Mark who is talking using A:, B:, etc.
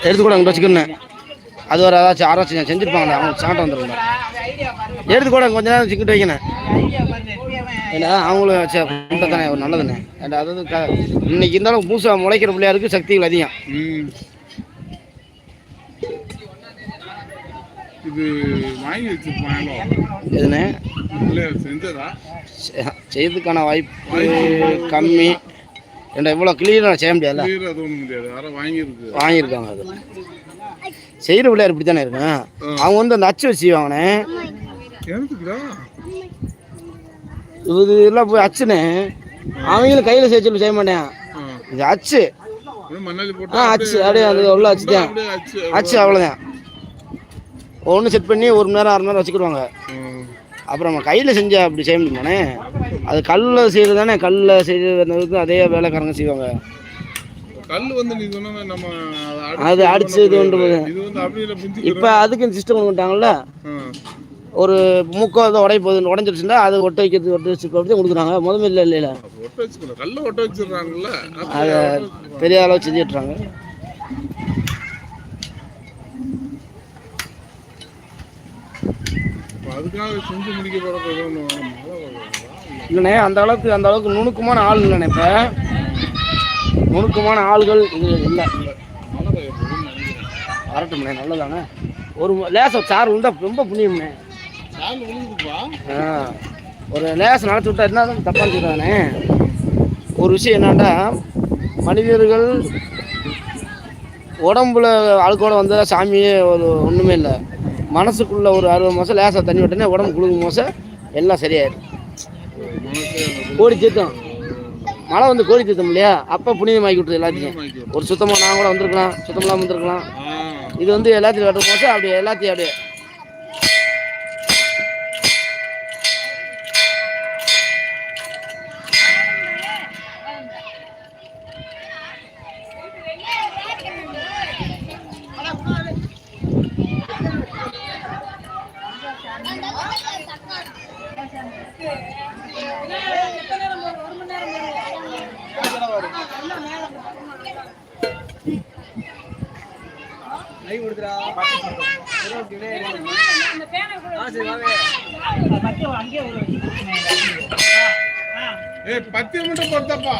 A: எடுத்து கூட அங்கே வச்சுக்கணும். அது ஒரு ஏதாச்சும் ஆராய்ச்சி செஞ்சுருப்பாங்க, அவங்க சாட்டம் வந்துடும். எடுத்து கூட கொஞ்ச நேரம் சிக்கிட்டு வைக்கணும். ஏன்னா அவங்களும் தானே ஒரு நல்லதுண்ணே. அதாவது இன்னைக்கு இருந்தாலும் பூசா முளைக்கிற பிள்ளையாருக்கு சக்திகள் அதிகம்.
B: இது வாங்கி வச்சிருப்பாங்களோ
A: எதுண்ணே
B: செஞ்சதா
A: செய்யறதுக்கான வாய்ப்பு கம்மி. ஏன்டா இவ்வளோ கிளியராக செய்ய முடியாதுல்ல. வாங்கியிருக்காங்க. அது செய்கிற பிள்ளையார் இப்படி தானே இருக்கும். அவங்க வந்து அந்த அச்சு வச்சு செய்வாங்கண்ணே. இது எல்லாம் போய் அச்சுண்ணே. அவங்களும் கையில் செய்ய மாட்டேன். இது அச்சு அச்சு அப்படியே அது உள்ள அச்சு தான். அச்சு அவ்வளோதான். ஒன்று செட் பண்ணி 1 மணி நேரம் 1/2 மணி நேரம் வச்சுக்கிடுவாங்க. அப்புறம் நம்ம கையில் செஞ்சால் அப்படி செய்ய முடியுமாண்ணே. அது கல்லில் செய்கிறது தானே. கல்லில் செய்கிறது அதே வேலைக்காரங்க செய்வாங்க.
B: கல் வந்து நீ சொன்ன நம்ம
A: அது அடிச்சு இது ஒன்று. இப்போ அதுக்கு சிஸ்டம் பண்ணிட்டாங்கல்ல. ஒரு மூக்கோ அதை உடைய போகுது, உடஞ்சிருச்சுன்னா அது ஒட்ட வைக்கிறது ஒட்ட கொடுக்குறாங்க. முதல்ல இல்லை
B: கல்ல ஒட்ட வச்சிடுறாங்கல்ல.
A: அதை பெரிய அளவு செஞ்சுட்டுறாங்க.
B: அதுக்காக செஞ்சு முடிக்க போகிறது
A: இல்லைண்ணே. அந்த அளவுக்கு நுணுக்கமான ஆள் இல்லைண்ணே. இப்போ நுணுக்கமான ஆள்கள் இது இல்லை. வரட்டும்ண்ணே, நல்லதாண்ணே. ஒரு லேசம் சார் விழுந்தா ரொம்ப புண்ணியம்ண்ணே. ஒரு லேசம் நடத்தி விட்டா என்ன தப்பாக சொல்கிறானே. ஒரு விஷயம் என்னன்னா, மனிதர்கள் உடம்புல அழுக்கோட வந்தால் சாமியே ஒரு ஒன்றுமே இல்லை. மனசுக்குள்ளே ஒரு 60 மாதம் லேசாக தண்ணி விட்டோன்னே உடம்பு குளிக்கும் மாதம் எல்லாம் சரியாயிடும். கோடி தீர்த்தம் மழை வந்து கோடி தீர்த்தம் இல்லையா, அப்போ புனிதமாக்கி விட்டுது எல்லாத்தையும். ஒரு சுத்தமாக நான் கூட வந்திருக்கலாம், சுத்தமாக வந்திருக்கலாம். இது வந்து எல்லாத்தையும் வெட்டும் மாதம் அப்படியே எல்லாத்தையும் அப்படியே
B: பத்தி மட்டும் பொறுத்தப்பா.